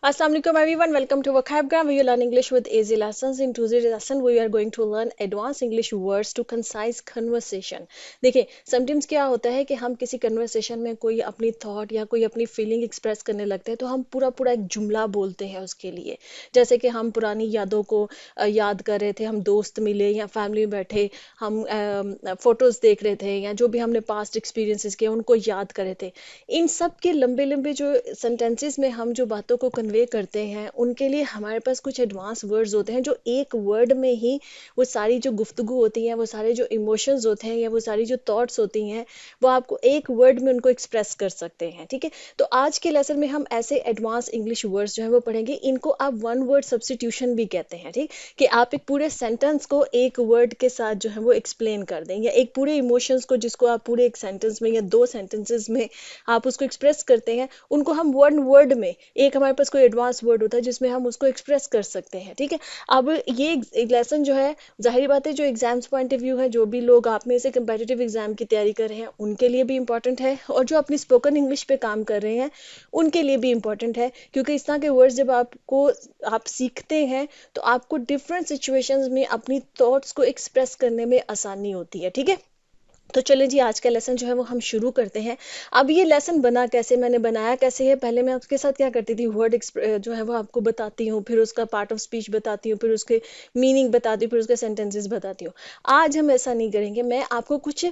Assalamualaikum everyone, welcome to Vocabgram where you learn English with easy lessons. In today's lesson we are going to learn advanced English words to concise conversation. देखिए sometimes क्या होता है कि हम किसी conversation में कोई अपनी थॉट या कोई अपनी फीलिंग एक्सप्रेस करने लगते हैं तो हम पूरा पूरा एक जुमला बोलते हैं उसके लिए। जैसे कि हम पुरानी यादों को याद कर रहे थे, हम दोस्त मिले या फैमिली में बैठे, हम फोटोज देख रहे थे या जो भी हमने पास्ट एक्सपीरियंसेस किए उनको याद कर रहे थे। इन सब के लंबे लंबे जो सेंटेंसेस में हम जो बातों को कन्वे करते हैं उनके लिए हमारे पास कुछ एडवांस वर्ड्स होते हैं जो एक वर्ड में ही वो सारी जो गुफ्तगू होती है, वो सारे जो इमोशंस होते हैं या वो सारी जो थॉट्स होती हैं वो आपको एक वर्ड में उनको एक्सप्रेस कर सकते हैं। ठीक है, तो आज के लेसन में हम ऐसे एडवांस इंग्लिश वर्ड्स जो है वो पढ़ेंगे। इनको आप वन वर्ड सब्सटीट्यूशन भी कहते हैं। ठीक, कि आप एक पूरे सेंटेंस को एक वर्ड के साथ जो है वो एक्सप्लेन कर दें, या एक पूरे इमोशंस को जिसको आप पूरे एक सेंटेंस में या दो सेंटेंसेस में आप उसको एक्सप्रेस करते हैं, उनको हम वन वर्ड में, एक हमारे पास कोई एडवांस वर्ड होता है जिसमें हम उसको एक्सप्रेस कर सकते हैं। ठीक है, अब ये एक लेसन जो है, जाहिर बात है जो एग्जाम्स पॉइंट ऑफ व्यू है, जो भी लोग आप में से कंपेटिटिव एग्जाम की तैयारी कर रहे हैं उनके लिए भी इंपॉर्टेंट है, और जो अपनी स्पोकन इंग्लिश पे काम कर रहे हैं उनके लिए भी इंपॉर्टेंट है। क्योंकि इस तरह के वर्ड्स जब आपको आप सीखते हैं तो आपको डिफरेंट सिचुएशंस में अपनी थॉट्स को एक्सप्रेस करने में आसानी होती है। ठीक है, तो चलिए जी आज का लेसन जो है वो हम शुरू करते हैं। अब ये लेसन बना कैसे, मैंने बनाया कैसे है, पहले मैं आपके साथ क्या करती थी, वर्ड जो है वो आपको बताती हूँ, फिर उसका पार्ट ऑफ स्पीच बताती हूँ, फिर उसके मीनिंग बताती हूँ, फिर उसके सेंटेंसेस बताती हूँ। आज हम ऐसा नहीं करेंगे, मैं आपको कुछ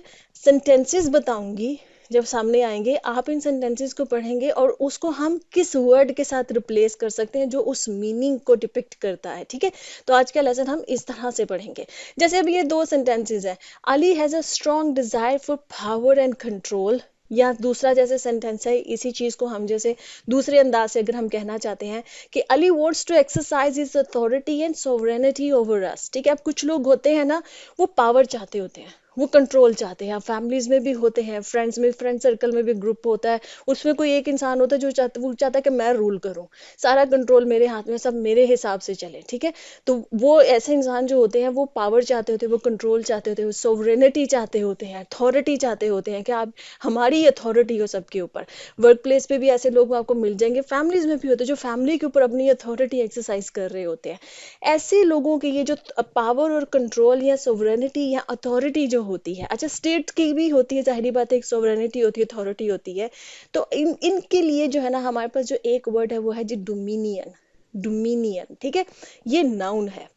सेंटेंसेस बताऊंगी। जब सामने आएंगे आप इन सेंटेंसेस को पढ़ेंगे और उसको हम किस वर्ड के साथ रिप्लेस कर सकते हैं जो उस मीनिंग को डिपिक्ट करता है। ठीक है, तो आज का लेसन हम इस तरह से पढ़ेंगे। जैसे अब ये दो सेंटेंसेस हैं, Ali has a strong desire for power and control, या दूसरा जैसे सेंटेंस है, इसी चीज को हम जैसे दूसरे अंदाज से अगर हम कहना चाहते हैं कि Ali wants to exercise his authority and sovereignty over us. ठीक है, अब कुछ लोग होते हैं ना, वो पावर चाहते होते हैं, वो कंट्रोल चाहते हैं। फैमिलीज में भी होते हैं, फ्रेंड्स में, फ्रेंड सर्कल में भी ग्रुप होता है, उसमें कोई एक इंसान होता है जो वो चाहता है कि मैं रूल करूं, सारा कंट्रोल मेरे हाथ में, सब मेरे हिसाब से चले। ठीक है, तो वो ऐसे इंसान जो होते हैं वो पावर चाहते होते हैं, वो कंट्रोल चाहते होते हैं, वो सोवरेनिटी चाहते होते हैं, अथॉरिटी चाहते होते हैं कि आप हमारी अथॉरिटी हो सबके ऊपर। वर्क प्लेस पे भी ऐसे लोग आपको मिल जाएंगे, फैमिलीज में भी होते हैं जो फैमिली के ऊपर अपनी अथॉरिटी एक्सरसाइज कर रहे होते हैं। ऐसे लोगों की ये जो पावर और कंट्रोल या सोवरेनिटी या अथॉरिटी जो होती है, अच्छा स्टेट की भी होती है, जाहिर बात है, एक सोवरेनिटी होती है, अथॉरिटी होती है। तो इनके लिए जो है ना हमारे पास जो एक वर्ड है वो है जी डोमिनियन। डोमिनियन, ठीक है, ये नाउन है।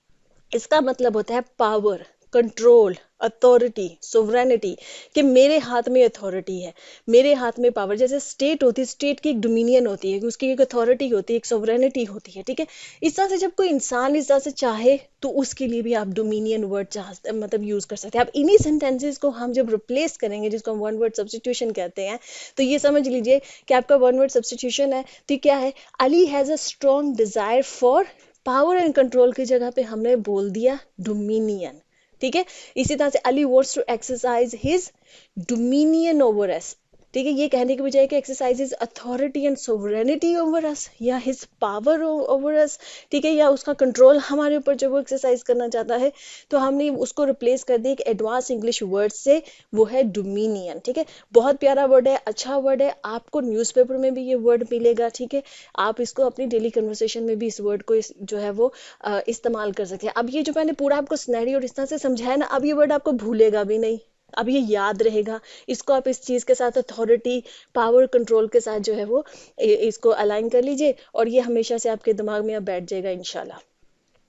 इसका मतलब होता है पावर, कंट्रोल, अथॉरिटी, सोवरेनिटी, कि मेरे हाथ में अथॉरिटी है, मेरे हाथ में पावर। जैसे स्टेट होती है, स्टेट की एक डोमिनियन होती है, उसकी एक अथॉरिटी होती है, एक सोवरेनिटी होती है। ठीक है, इस तरह से जब कोई इंसान इस तरह से चाहे तो उसके लिए भी आप डोमिनियन वर्ड चाह मतलब यूज कर सकते हैं। अब इन्हीं सेंटेंसेस को हम जब रिप्लेस करेंगे, जिसको हम वन वर्ड सब्सटीट्यूशन कहते हैं, तो ये समझ लीजिए कि आपका वन वर्ड सब्सटीट्यूशन है। तो क्या है, Ali has a strong desire for power and control की जगह पे हमने बोल दिया डोमिनियन। ठीक है, इसी तरह से Ali wants to exercise his dominion over us. ठीक है, ये कहने की बजाय कि exercise his authority and sovereignty over us, या हिज पावर ओवर अस। ठीक है, या उसका कंट्रोल हमारे ऊपर जो वो एक्सरसाइज करना चाहता है, तो हमने उसको रिप्लेस कर दिया एक एडवांस इंग्लिश वर्ड से, वो है डोमिनियन। ठीक है, बहुत प्यारा वर्ड है, अच्छा वर्ड है, आपको न्यूज़पेपर में भी ये वर्ड मिलेगा। ठीक है, आप इसको अपनी डेली कन्वर्सेशन में भी इस वर्ड को जो है वो इस्तेमाल कर सकते हैं। अब ये जो मैंने पूरा आपको सिनेरियो और इस तरह से समझाया ना, अब ये वर्ड आपको भूलेगा भी नहीं, अब ये याद रहेगा। इसको आप इस चीज के साथ अथॉरिटी, पावर, कंट्रोल के साथ जो है वो इसको अलाइन कर लीजिए, और ये हमेशा से आपके दिमाग में अब बैठ जाएगा इंशाल्लाह।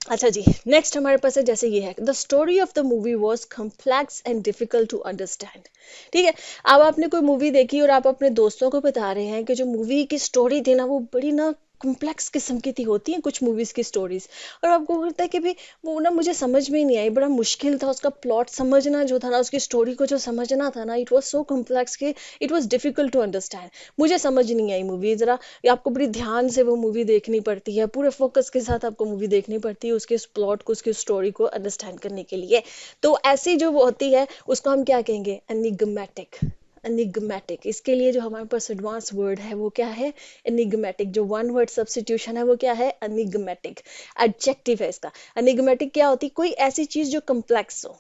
अच्छा जी, नेक्स्ट हमारे पास है, जैसे ये है, the story of the movie was complex and difficult to understand. ठीक है, अब आपने कोई मूवी देखी और आप अपने दोस्तों को बता रहे हैं कि जो मूवी की स्टोरी थी ना वो बड़ी ना कॉम्प्लेक्स किस्म की थी, होती हैं कुछ मूवीज की स्टोरीज, और आपको लगता है कि भाई वो ना मुझे समझ में ही नहीं आई, बड़ा मुश्किल था उसका प्लॉट समझना, जो था ना उसकी स्टोरी को जो समझना था ना, इट वॉज सो कॉम्प्लेक्स कि it was difficult to understand. मुझे समझ नहीं आई मूवी, जरा ये आपको बड़ी ध्यान से वो मूवी देखनी पड़ती है, पूरे फोकस के साथ आपको मूवी देखनी पड़ती है उसके प्लॉट को, उसकी स्टोरी को अंडरस्टैंड करने के लिए। तो ऐसी जो वो होती है उसको हम क्या कहेंगे, एनिग्मेटिक। एनिग्मेटिक, इसके लिए जो हमारे पास एडवांस वर्ड है वो क्या है, एनिग्मेटिक। जो वन वर्ड सब्सटीट्यूशन है वो क्या है, एनिग्मेटिक। एडजेक्टिव है इसका। एनिग्मेटिक क्या होती है, कोई ऐसी चीज जो कम्प्लेक्स हो,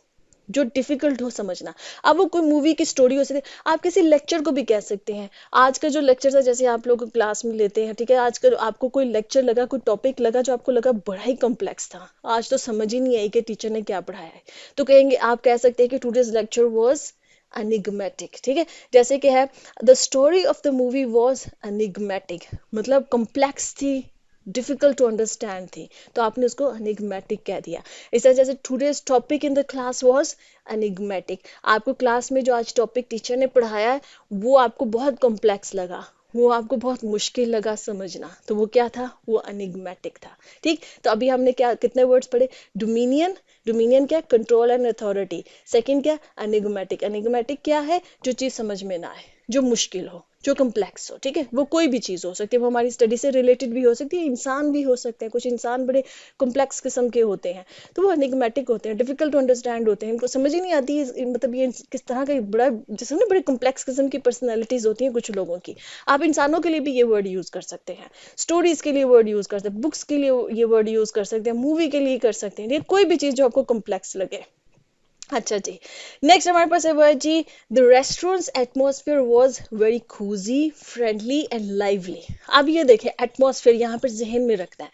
जो डिफिकल्ट हो समझना। अब वो कोई मूवी की स्टोरी हो सकती है, आप किसी लेक्चर को भी कह सकते हैं। आज का जो लेक्चर था, जैसे आप लोग क्लास में लेते हैं, ठीक है, आज का आपको कोई लेक्चर लगा, कोई टॉपिक लगा जो आपको लगा बड़ा ही कॉम्प्लेक्स था, आज तो समझ ही नहीं आई कि टीचर ने क्या पढ़ाया है, तो कहेंगे, आप कह सकते हैं कि टुडेज लेक्चर वाज एनिग्मेटिक। ठीक है, जैसे कि है, the story of the movie was enigmatic, मतलब कॉम्प्लेक्स थी, डिफिकल्ट टू अंडरस्टैंड थी, तो आपने उसको एनिग्मेटिक कह दिया। इस तरह जैसे today's topic in the class was enigmatic, आपको क्लास में जो आज टॉपिक टीचर ने पढ़ाया है वो आपको बहुत कॉम्प्लेक्स लगा, वो आपको बहुत मुश्किल लगा समझना, तो वो क्या था, वो एनिग्मेटिक था। ठीक, तो अभी हमने क्या कितने वर्ड्स पढ़े, डोमिनियन, डोमिनियन क्या, कंट्रोल एंड अथॉरिटी, सेकंड क्या, एनिग्मेटिक, एनिग्मेटिक क्या है, जो चीज समझ में ना आए, जो मुश्किल हो, जो कम्प्लेक्स हो। ठीक है, वो कोई भी चीज हो सकती है, वो हमारी स्टडी से रिलेटेड भी हो सकती है, इंसान भी हो सकते हैं, कुछ इंसान बड़े कॉम्प्लेक्स किस्म के होते हैं, तो वो एनिग्मेटिक होते हैं, डिफिकल्ट टू अंडरस्टैंड होते हैं, इनको समझ ही नहीं आती मतलब ये किस तरह का बड़ा, जैसे ना बड़े कॉम्प्लेक्स किस्म की पर्सनैलिटीज होती हैं कुछ लोगों की। आप इंसानों के लिए भी ये वर्ड यूज कर सकते हैं, स्टोरीज के लिए वर्ड यूज कर सकते हैं, बुक्स के लिए ये वर्ड यूज कर सकते हैं, मूवी के लिए कर सकते हैं, ये कोई भी चीज जो आपको कॉम्प्लेक्स लगे। अच्छा जी, नेक्स्ट हमारे पास है वो है जी, the restaurant's atmosphere was very cozy, friendly and lively. अब ये देखें, एटमॉस्फेयर यहाँ पर जहन में रखना है,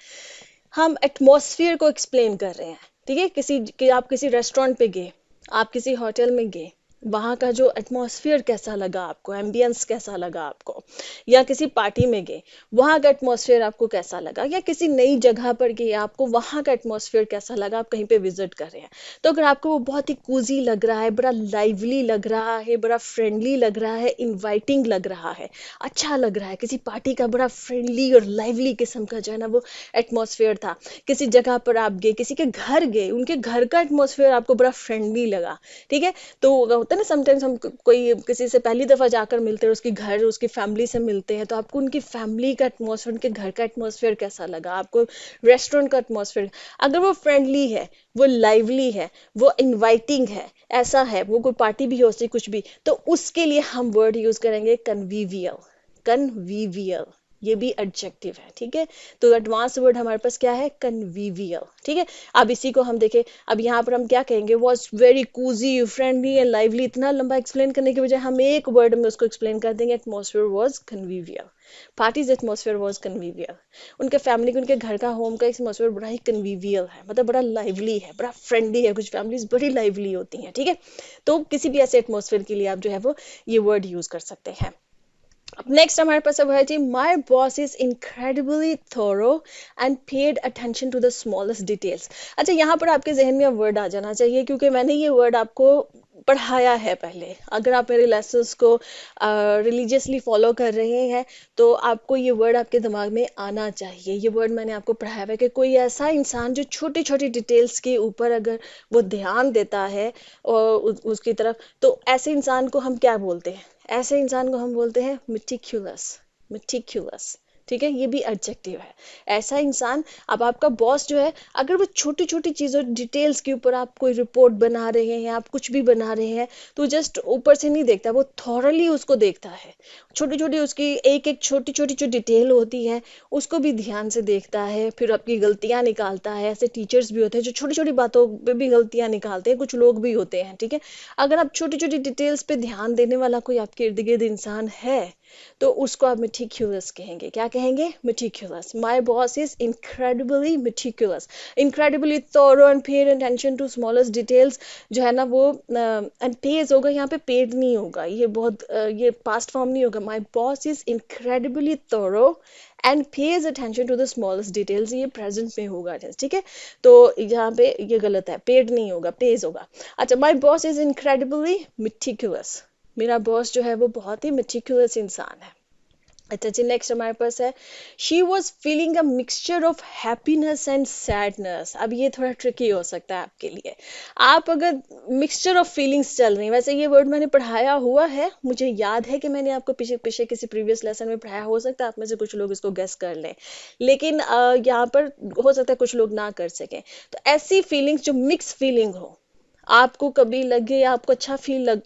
हम एटमॉस्फेयर को एक्सप्लेन कर रहे हैं। ठीक है, आप किसी रेस्टोरेंट पे गए, आप किसी होटल में गए, वहां का जो एटमॉस्फेयर कैसा लगा आपको, एम्बियंस कैसा लगा आपको, या किसी पार्टी में गए, वहां का एटमॉस्फेयर आपको कैसा लगा, या किसी नई जगह पर गए, आपको वहां का एटमॉस्फेयर कैसा लगा, आप कहीं पे विजिट कर रहे हैं, तो अगर आपको वो बहुत ही कूजी लग रहा है, बड़ा लाइवली लग रहा है, बड़ा फ्रेंडली लग रहा है, इनवाइटिंग लग रहा है, अच्छा लग रहा है, किसी पार्टी का बड़ा फ्रेंडली और लाइवली किस्म का जो है ना वो एटमॉस्फेयर था, किसी जगह पर आप गए, किसी के घर गए, उनके घर का एटमॉस्फेयर आपको बड़ा फ्रेंडली लगा। ठीक है, तो होता है ना समटाइम्स हम कोई किसी से पहली दफा जाकर मिलते हैं, उसकी घर उसकी फैमिली से मिलते हैं, तो आपको उनकी फैमिली का एटमॉस्फेयर, उनके घर का एटमॉस्फेयर कैसा लगा, आपको रेस्टोरेंट का एटमॉस्फेयर, अगर वो फ्रेंडली है, वो लाइवली है, वो इनवाइटिंग है, ऐसा है, वो कोई पार्टी भी हो सकती कुछ भी, तो उसके लिए हम वर्ड यूज करेंगे कन्वीवियल, कन्वीवियल, ये भी एडजेक्टिव है। ठीक है, तो एडवांस वर्ड हमारे पास क्या है, कन्वीवियल। ठीक है, अब इसी को हम देखें, अब यहाँ पर हम क्या कहेंगे, was very cozy, friendly and lively, इतना लंबा एक्सप्लेन करने के बजाय हम एक वर्ड में उसको एक्सप्लेन कर देंगे, atmosphere was convivial, parties atmosphere was convivial, उनके फैमिली के, उनके घर का, होम का एटमॉस्फेयर बड़ा ही कन्वीवियल है, मतलब बड़ा लाइवली है, बड़ा फ्रेंडली है, कुछ फैमिलीज बड़ी लाइवली होती हैं। ठीक है, तो किसी भी ऐसे एटमॉस्फेयर के लिए आप जो है वो ये वर्ड यूज कर सकते हैं। नेक्स्ट हमारे पास अब है जी, my boss is incredibly thorough and paid attention to the smallest details. अच्छा, यहाँ पर आपके जहन में वर्ड आ जाना चाहिए, क्योंकि मैंने ये वर्ड आपको पढ़ाया है पहले, अगर आप मेरे लेसन्स को रिलीजियसली फॉलो कर रहे हैं तो आपको ये वर्ड आपके दिमाग में आना चाहिए। ये वर्ड मैंने आपको पढ़ाया है कि कोई ऐसा इंसान जो छोटी छोटी डिटेल्स के ऊपर अगर वो ध्यान देता है और उसकी तरफ, तो ऐसे इंसान को हम क्या बोलते हैं, ऐसे इंसान को हम बोलते हैं मिटिक्यूलस, मिटिक्यूलस। ठीक है, ये भी एडजेक्टिव है, ऐसा इंसान। अब आपका बॉस जो है, अगर वो छोटी छोटी चीजों डिटेल्स के ऊपर आप कोई रिपोर्ट बना रहे हैं, आप कुछ भी बना रहे हैं, तो जस्ट ऊपर से नहीं देखता, वो थॉरली उसको देखता है, छोटी छोटी उसकी एक एक छोटी छोटी जो डिटेल होती है उसको भी ध्यान से देखता है, फिर आपकी गलतियां निकालता है। ऐसे टीचर्स भी होते हैं जो छोटी छोटी बातों पे भी गलतियां निकालते हैं, कुछ लोग भी होते हैं। ठीक है, अगर आप छोटी छोटी डिटेल्स पे ध्यान देने वाला कोई आपके इर्द गिर्द इंसान है, तो उसको आप meticulous कहेंगे। क्या कहेंगे, meticulous। My boss is incredibly meticulous, incredibly thorough and paid attention to smallest details। जो है ना वो and pays होगा यहाँ पे, paid नहीं होगा, ये बहुत ये past form नहीं होगा। My boss is incredibly thorough and pays attention to the smallest details, ये present में होगा। ठीक है, तो यहाँ पे ये गलत है, paid नहीं होगा, pays होगा। अच्छा, my boss is incredibly meticulous, मेरा बॉस जो है वो बहुत ही मेटिकुलस इंसान है। अच्छा जी, नेक्स्ट हमारे पास है, she was feeling a mixture of happiness and sadness. अब ये थोड़ा ट्रिकी हो सकता है आपके लिए, आप अगर मिक्सचर ऑफ फीलिंग्स चल रही हैं, वैसे ये वर्ड मैंने पढ़ाया हुआ है, मुझे याद है कि मैंने आपको पीछे पीछे किसी प्रीवियस लेसन में पढ़ाया, हो सकता है आप में से कुछ लोग इसको गेस कर लें, लेकिन यहाँ पर हो सकता है कुछ लोग ना कर सकें। तो ऐसी फीलिंग्स जो मिक्स फीलिंग हो, आपको कभी लगे आपको अच्छा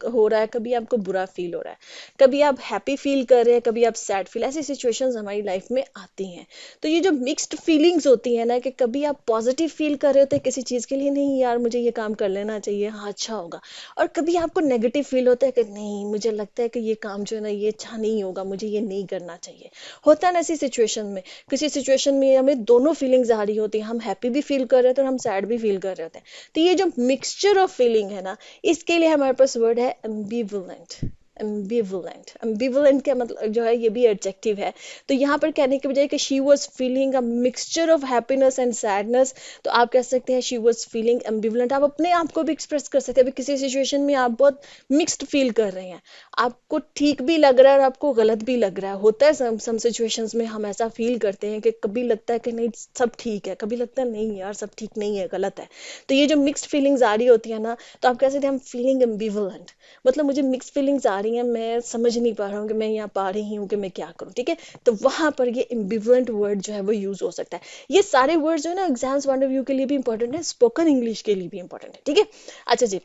हो रहा है, कभी आपको बुरा फील हो रहा है, कभी आप हैप्पी फील कर रहे हैं, कभी आप सैड फील, ऐसी सिचुएशंस हमारी लाइफ में आती हैं। तो ये जो मिक्स्ड फीलिंग्स होती है ना, कि कभी आप पॉजिटिव फील कर रहे होते हैं किसी चीज़ के लिए, नहीं यार मुझे ये काम कर लेना चाहिए, हाँ अच्छा होगा, और कभी आपको नेगेटिव फील होता है कि नहीं मुझे लगता है कि ये काम जो है ना ये अच्छा नहीं होगा, मुझे ये नहीं करना चाहिए। होता है ना ऐसी सिचुएशन में, किसी सिचुएशन में हमें दोनों फीलिंग्स आ रही होती हैं, हम हैप्पी भी फील कर रहे होते हैं और हम सैड भी फील कर रहे होते हैं। तो ये जो मिक्सचर ऑफ फीलिंग है ना, इसके लिए हमारे पास वर्ड है एम्बिवलेंट। एम्बिवलेंट, एम्बिवलेंट का मतलब जो है ये भी एडजेक्टिव है। तो यहाँ पर कहने के बजाय कि she was feeling a mixture of happiness and sadness, तो आप कह सकते हैं शी वॉज फीलिंग एम्बिवलेंट। आप अपने आप को भी एक्सप्रेस कर सकते हैं। अभी किसी सिचुएशन में आप बहुत मिक्स्ड फील कर रहे हैं, आपको ठीक भी लग रहा है और आपको गलत भी लग रहा है। होता है सम सिचुएशंस में हम ऐसा फील करते हैं कि कभी लगता है कि नहीं सब ठीक है, कभी लगता है नहीं यार सब ठीक नहीं है, गलत है। तो ये जो मिक्स्ड फीलिंग्स आ रही होती है ना, तो आप कह सकते हैं हम फीलिंग एम्बिवलेंट, मतलब मुझे मिक्स फीलिंग्स आ रही हैं, मैं समझ नहीं पा रहा हूँ कि मैं यहाँ पा रही हूँ कि मैं क्या करूँ, ठीक है। तो वहां पर ये एम्बिवलेंट वर्ड जो है वो यूज हो सकता है। ये सारे वर्ड जो है ना एग्जाम्स पॉइंट ऑफ व्यू के लिए भी इंपॉर्टेंट है, स्पोकन इंग्लिश के लिए भी इंपॉर्टेंट है, ठीक है। अच्छा जी,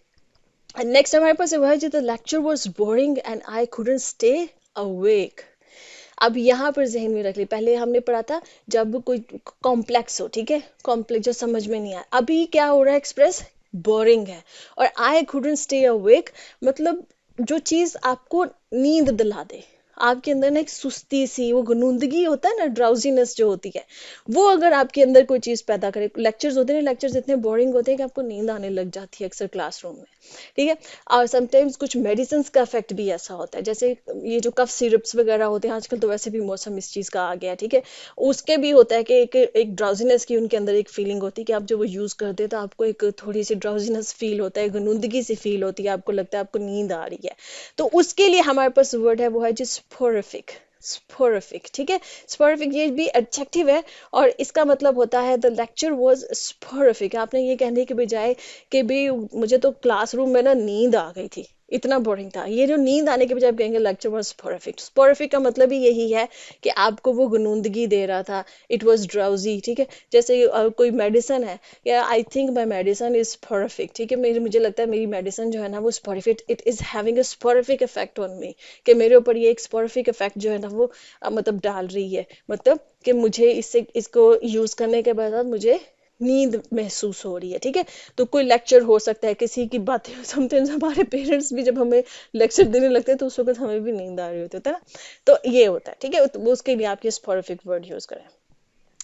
नेक्स्ट हमारे पास है, वह है जी the lecture was boring and I couldn't stay awake. अब यहाँ पर जहन में रख ली, पहले हमने पढ़ा था जब कोई कॉम्प्लेक्स हो, ठीक है, कॉम्प्लेक्स जो समझ में नहीं आया। अभी क्या हो रहा है, एक्सप्रेस बोरिंग है, और आई कुडंट स्टे अवेक मतलब जो चीज आपको नींद दिला दे, आपके अंदर ना एक सुस्ती सी, वो गुनूंदगी होता है ना, ड्राउजीनेस जो होती है, वो अगर आपके अंदर कोई चीज पैदा करे। लेक्चर्स होते हैं, लेक्चर्स इतने बोरिंग होते हैं कि आपको नींद आने लग जाती है अक्सर क्लासरूम में, ठीक है। और समटाइम्स कुछ मेडिसिन का इफेक्ट भी ऐसा होता है, जैसे ये जो कफ सिरप्स वगैरह होते हैं आजकल, तो वैसे भी मौसम इस चीज का आ गया है, ठीक है। उसके भी होता है कि एक ड्राउजीनेस की उनके अंदर एक फीलिंग होती है कि आप जब वो यूज करते हैं तो आपको एक थोड़ी सी ड्राउजीनेस फील होता है, गुनूंदगी सी फील होती है, आपको लगता है आपको नींद आ रही है। तो उसके लिए हमारे पास वर्ड है, वो है जी स्पोरिफिक। स्पोरिफिक, ठीक है। स्पोरिफिक ये भी एडजेक्टिव है, और इसका मतलब होता है द लेक्चर वाज स्पोरिफिक। आपने ये कहने के बजाय कि भाई मुझे तो क्लासरूम में ना नींद आ गई थी, इतना बोरिंग था, ये जो नींद आने के बजाय आप कहेंगे लेक्चर वाज स्पोरिफिक। स्पोरिफिक का मतलब ही यही है कि आपको वो गुनूंदगी दे रहा था, इट वाज ड्राउजी, ठीक है। जैसे कोई मेडिसिन है, या I think my medicine is soporific, ठीक है, मेरी मुझे लगता है मेरी मेडिसिन जो है ना वो soporific, it is having a soporific effect on me, कि मेरे ऊपर ये एक स्पोरिफिक इफेक्ट जो है ना वो मतलब डाल रही है, मतलब कि मुझे इससे इसको यूज करने के बाद मुझे नींद महसूस हो रही है, ठीक है। तो कोई लेक्चर हो सकता है, किसी की बातें, समटाइम्स हमारे पेरेंट्स भी जब हमें लेक्चर देने लगते हैं तो उस वक्त हमें भी नींद आ रही होती है ना। तो ये होता है, ठीक है, तो उसके लिए आप ये स्पोरिफिक वर्ड यूज करें।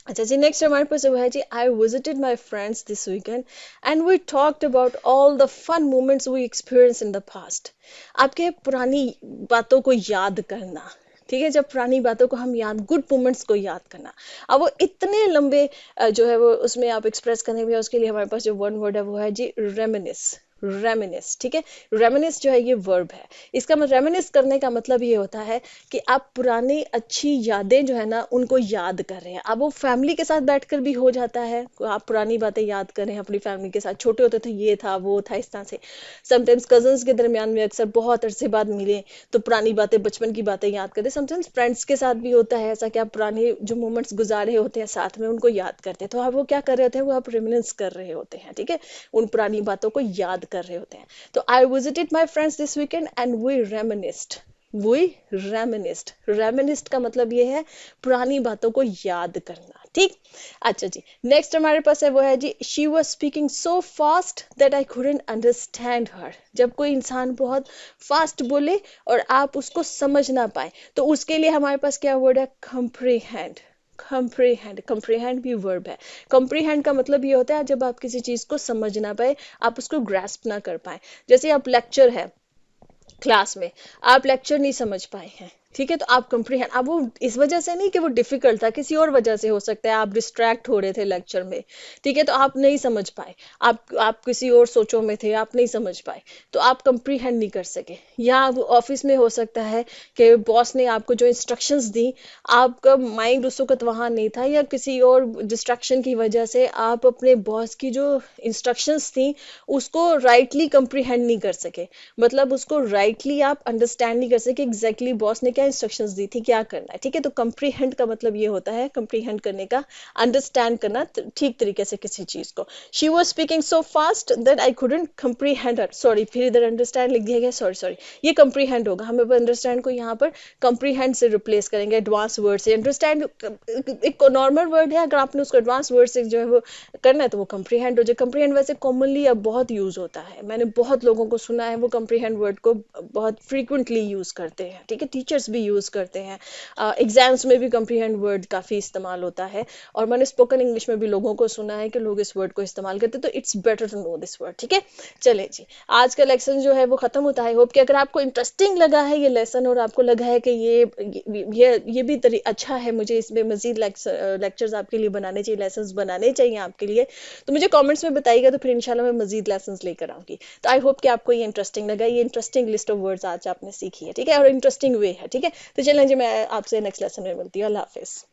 अच्छा जी, नेक्स्ट हमारे पास वो है जी, I visited my friends this weekend and we talked about all the fun moments we experience in the past. आपके पुरानी बातों को याद करना, ठीक है, जब पुरानी बातों को हम याद, गुड मोमेंट्स को याद करना। अब वो इतने लंबे जो है वो उसमें आप एक्सप्रेस करने में, उसके लिए हमारे पास जो वन वर्ड है वो है जी रेमिनिस। रेमिनिस, ठीक है। रेमिनिस जो है ये वर्ब है। इसका मतलब रेमिनिस करने का मतलब ये होता है कि आप पुरानी अच्छी यादें जो है ना उनको याद कर रहे हैं। अब वो फैमिली के साथ बैठकर भी हो जाता है, आप पुरानी बातें याद करें अपनी फैमिली के साथ, छोटे होते थे ये था वो था इस तरह से। समटाइम्स कजन्स के दरमियान में अक्सर बहुत अरसे बाद मिले तो पुरानी बातें, बचपन की बातें याद करते। समटाइम्स फ्रेंड्स के साथ भी होता है ऐसा कि आप पुराने जो मोमेंट्स गुजारे होते हैं साथ में उनको याद करते हैं, तो आप वो क्या कर रहे होते हैं, वो आप रेमिनिस कर रहे होते हैं, ठीक है, उन पुरानी बातों को याद कर रहे होते हैं। तो I visited my friends this weekend and we reminisced. We reminisced, reminisced का मतलब ये है पुरानी बातों को याद करना, ठीक। अच्छा जी, नेक्स्ट हमारे पास है वो है जी, she was speaking so fast that I couldn't understand her. जब कोई इंसान बहुत फास्ट बोले और आप उसको समझ ना पाए, तो उसके लिए हमारे पास क्या वर्ड है, comprehend। comprehend, comprehend भी वर्ब है। comprehend का मतलब ये होता है जब आप किसी चीज को समझ ना पाए, आप उसको grasp ना कर पाए। जैसे आप लेक्चर है क्लास में, आप लेक्चर नहीं समझ पाए हैं, ठीक है, तो आप कंप्रीहेंड, अब वो इस वजह से नहीं कि वो डिफिकल्ट था, किसी और वजह से हो सकता है, आप डिस्ट्रैक्ट हो रहे थे लेक्चर में, ठीक है, तो आप नहीं समझ पाए, आप किसी और सोचों में थे, आप नहीं समझ पाए, तो आप कंप्रीहेंड नहीं कर सके। या ऑफिस में हो सकता है कि बॉस ने आपको जो इंस्ट्रक्शंस दी, आपका माइंड उस वक्त वहां नहीं था, या किसी और डिस्ट्रैक्शन की वजह से आप अपने बॉस की जो इंस्ट्रक्शंस थी उसको राइटली कंप्रीहेंड नहीं कर सके, मतलब उसको राइटली आप अंडरस्टैंड नहीं कर सके एग्जैक्टली बॉस ने क्या क्या इंस्ट्रक्शंस दी थी, क्या करना है, ठीक है। तो कंप्रीहेंड का मतलब ये होता है, कंप्रीहेंड करने का, अंडरस्टैंड करना ठीक तरीके से किसी चीज को। She was speaking so fast that I couldn't comprehend her, sorry फिर इधर अंडरस्टैंड लिख दिया गया, सॉरी सॉरी, ये कंप्रीहेंड होगा, हमें अंडरस्टैंड को यहाँ पर कंप्रीहेंड से रिप्लेस करेंगे, एडवांस वर्ड से। अंडरस्टैंड एक नॉर्मल वर्ड है, अगर आपने उसको एडवांस वर्ड से जो है वो करना है तो वो कंप्रीहेंड हो जाए। कंप्रीहेंड वैसे कॉमनली अब बहुत यूज होता है, मैंने बहुत लोगों को सुना है वो कंप्रीहेंड वर्ड को बहुत फ्रीक्वेंटली यूज करते हैं, ठीक है, टीचर्स भी यूज करते हैं, एग्जाम्स में भी कंप्रीहेंड वर्ड काफी इस्तेमाल होता है, और मैंने स्पोकन इंग्लिश में भी लोगों को सुना है कि लोग इस वर्ड को इस्तेमाल करते हैं, तो it's better to know this word, ठीक है। चले जी, आज का लेसन जो है वो खत्म होता है। होप कि अगर आपको इंटरेस्टिंग लगा है ये लेसन, और आपको लगा है कि ये भी अच्छा है, मुझे इसमें मजीद लेक्चर्स आपके लिए बनाने चाहिए, लेसन बनाने चाहिए आपके लिए, तो मुझे कमेंट्स में बताइएगा, तो फिर इंशाल्लाह मैं मजीद लेसन लेकर आऊंगी। तो आई होप कि आपको ये इंटरेस्टिंग लगा, ये इंटरेस्टिंग लिस्ट ऑफ वर्ड्स आज आपने सीखी है, ठीक है, और इंटरेस्टिंग वे है, ठीक है। तो चलें जी, मैं आपसे नेक्स्ट लेसन में मिलती हूँ। अल्लाह हाफिज।